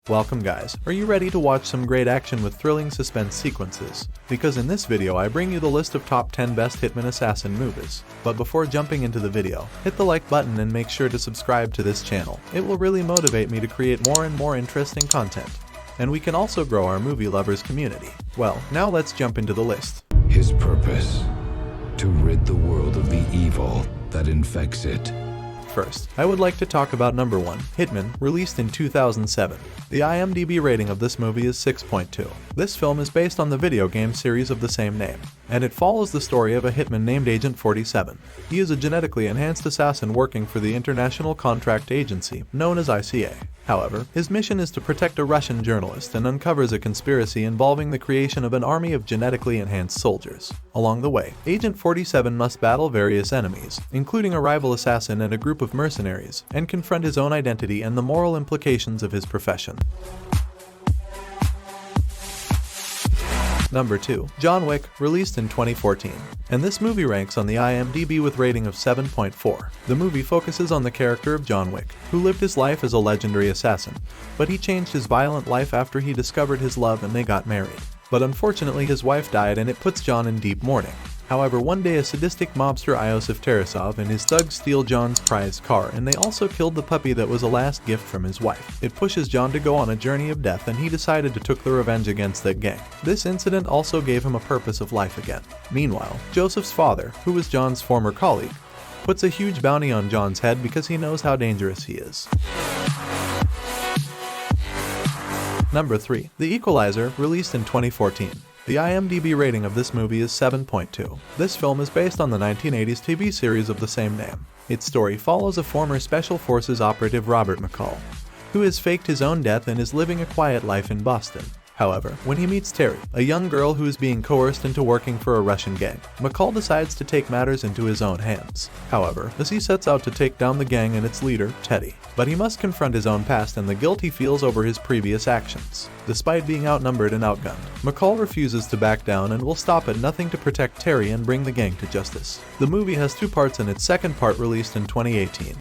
Welcome guys, are you ready to watch some great action with thrilling suspense sequences? Because in this video I bring you the list of top 10 best Hitman assassin movies. But before jumping into the video, hit the like button and make sure to subscribe to this channel. It will really motivate me to create more and more interesting content. And we can also grow our movie lovers community. Well, now let's jump into the list. His purpose, to rid the world of the evil that infects it. First, I would like to talk about number 1, Hitman, released in 2007. The IMDb rating of this movie is 6.2. This film is based on the video game series of the same name, and it follows the story of a hitman named Agent 47. He is a genetically enhanced assassin working for the International Contract Agency, known as ICA. However, his mission is to protect a Russian journalist and uncovers a conspiracy involving the creation of an army of genetically enhanced soldiers. Along the way, Agent 47 must battle various enemies, including a rival assassin and a group of mercenaries, and confront his own identity and the moral implications of his profession. Number 2, John Wick, released in 2014. And this movie ranks on the IMDb with rating of 7.4. The movie focuses on the character of John Wick, who lived his life as a legendary assassin, but he changed his violent life after he discovered his love and they got married. But unfortunately his wife died and it puts John in deep mourning. However, one day a sadistic mobster Iosif Tarasov and his thugs steal John's prized car, and they also killed the puppy that was a last gift from his wife. It pushes John to go on a journey of death, and he decided to take the revenge against that gang. This incident also gave him a purpose of life again. Meanwhile, Joseph's father, who was John's former colleague, puts a huge bounty on John's head because he knows how dangerous he is. Number 3, The Equalizer, released in 2014. The IMDb rating of this movie is 7.2. This film is based on the 1980s TV series of the same name. Its story follows a former Special Forces operative Robert McCall, who has faked his own death and is living a quiet life in Boston. However, when he meets Terry, a young girl who is being coerced into working for a Russian gang, McCall decides to take matters into his own hands. However, as he sets out to take down the gang and its leader, Teddy, but he must confront his own past and the guilt he feels over his previous actions. Despite being outnumbered and outgunned, McCall refuses to back down and will stop at nothing to protect Terry and bring the gang to justice. The movie has 2 parts and its second part released in 2018.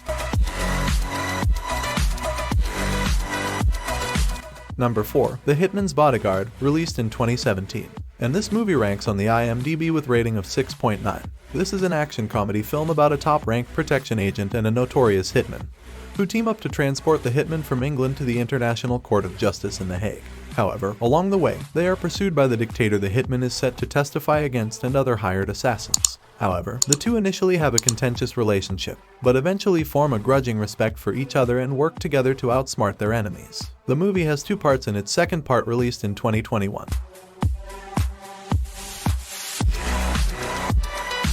Number 4, The Hitman's Bodyguard, released in 2017. And this movie ranks on the IMDb with rating of 6.9. This is an action comedy film about a top-ranked protection agent and a notorious hitman, who team up to transport the hitman from England to the International Court of Justice in The Hague. However, along the way, they are pursued by the dictator the hitman is set to testify against and other hired assassins. However, the two initially have a contentious relationship, but eventually form a grudging respect for each other and work together to outsmart their enemies. The movie has 2 parts and its second part released in 2021.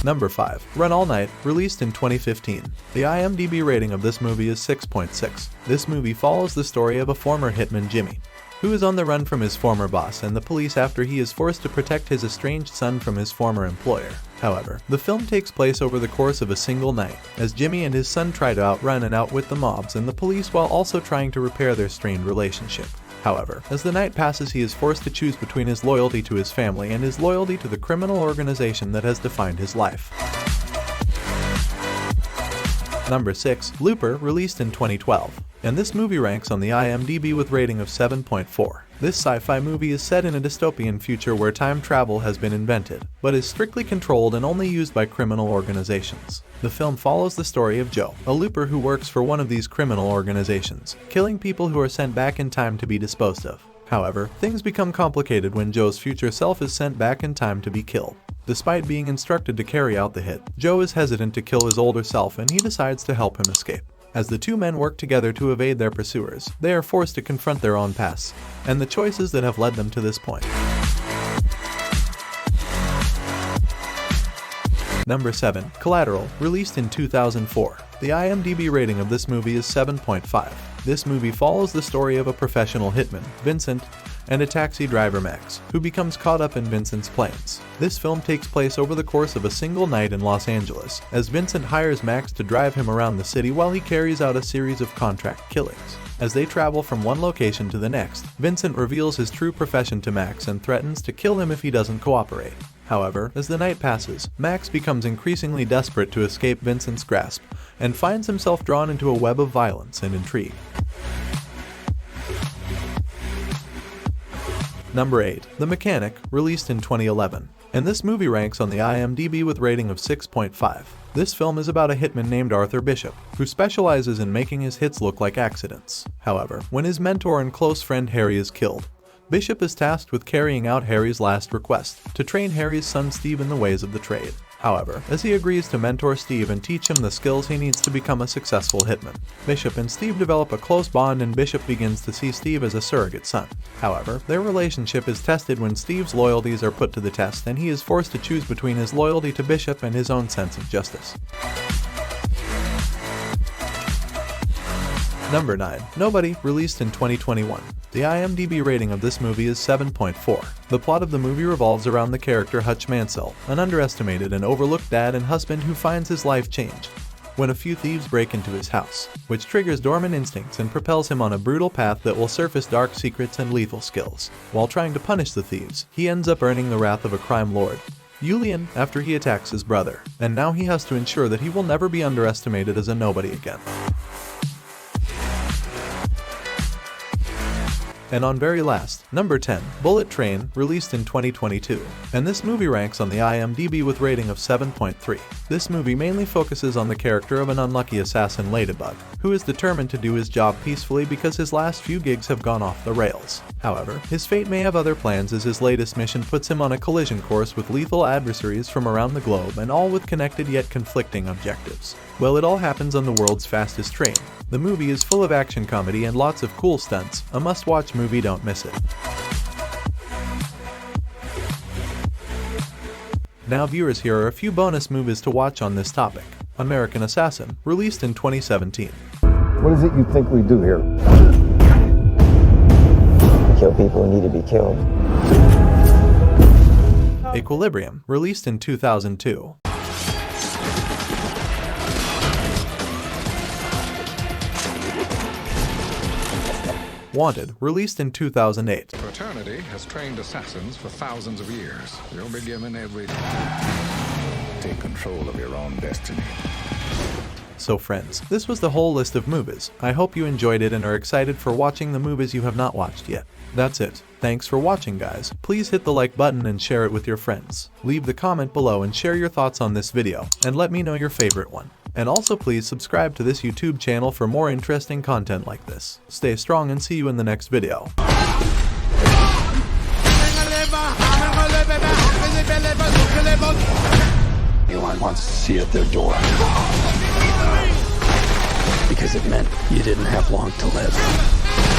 Number 5, Run All Night, released in 2015. The IMDb rating of this movie is 6.6. This movie follows the story of a former hitman, Jimmy, who is on the run from his former boss and the police after he is forced to protect his estranged son from his former employer. However, the film takes place over the course of a single night, as Jimmy and his son try to outrun and outwit the mobs and the police while also trying to repair their strained relationship. However, as the night passes he is forced to choose between his loyalty to his family and his loyalty to the criminal organization that has defined his life. Number 6, Looper, released in 2012. And this movie ranks on the IMDb with rating of 7.4. This sci-fi movie is set in a dystopian future where time travel has been invented, but is strictly controlled and only used by criminal organizations. The film follows the story of Joe, a looper who works for one of these criminal organizations, killing people who are sent back in time to be disposed of. However, things become complicated when Joe's future self is sent back in time to be killed. Despite being instructed to carry out the hit, Joe is hesitant to kill his older self and he decides to help him escape. As the two men work together to evade their pursuers, they are forced to confront their own pasts and the choices that have led them to this point. Number 7, Collateral, released in 2004. The IMDb rating of this movie is 7.5. This movie follows the story of a professional hitman, Vincent, and a taxi driver, Max, who becomes caught up in Vincent's plans. This film takes place over the course of a single night in Los Angeles, as Vincent hires Max to drive him around the city while he carries out a series of contract killings. As they travel from one location to the next, Vincent reveals his true profession to Max and threatens to kill him if he doesn't cooperate. However, as the night passes, Max becomes increasingly desperate to escape Vincent's grasp and finds himself drawn into a web of violence and intrigue. Number 8. The Mechanic, released in 2011. And this movie ranks on the IMDb with rating of 6.5. This film is about a hitman named Arthur Bishop, who specializes in making his hits look like accidents. However, when his mentor and close friend Harry is killed, Bishop is tasked with carrying out Harry's last request, to train Harry's son Steve in the ways of the trade. However, as he agrees to mentor Steve and teach him the skills he needs to become a successful hitman, Bishop and Steve develop a close bond and Bishop begins to see Steve as a surrogate son. However, their relationship is tested when Steve's loyalties are put to the test and he is forced to choose between his loyalty to Bishop and his own sense of justice. Number 9. Nobody, released in 2021. The IMDb rating of this movie is 7.4. The plot of the movie revolves around the character Hutch Mansell, an underestimated and overlooked dad and husband who finds his life changed when a few thieves break into his house, which triggers dormant instincts and propels him on a brutal path that will surface dark secrets and lethal skills. While trying to punish the thieves, he ends up earning the wrath of a crime lord, Julian, after he attacks his brother, and now he has to ensure that he will never be underestimated as a nobody again. And on very last, number 10, Bullet Train, released in 2022. And this movie ranks on the IMDb with rating of 7.3. This movie mainly focuses on the character of an unlucky assassin Ladybug, who is determined to do his job peacefully because his last few gigs have gone off the rails. However, his fate may have other plans as his latest mission puts him on a collision course with lethal adversaries from around the globe and all with connected yet conflicting objectives. Well, it all happens on the world's fastest train. The movie is full of action comedy and lots of cool stunts. A must-watch movie, don't miss it. Now viewers, here are a few bonus movies to watch on this topic. American Assassin, released in 2017. What is it you think we do here? Kill people who need to be killed. Equilibrium, released in 2002. Wanted, released in 2008. Fraternity has trained assassins for thousands of years. You'll be given every... Take control of your own destiny. So friends, this was the whole list of movies. I hope you enjoyed it and are excited for watching the movies you have not watched yet. That's it. Thanks for watching, guys. Please hit the like button and share it with your friends. Leave the comment below and share your thoughts on this video, and let me know your favorite one. And also please subscribe to this YouTube channel for more interesting content like this. Stay strong and see you in the next video. Anyone wants to see at their door. Because it meant you didn't have long to live.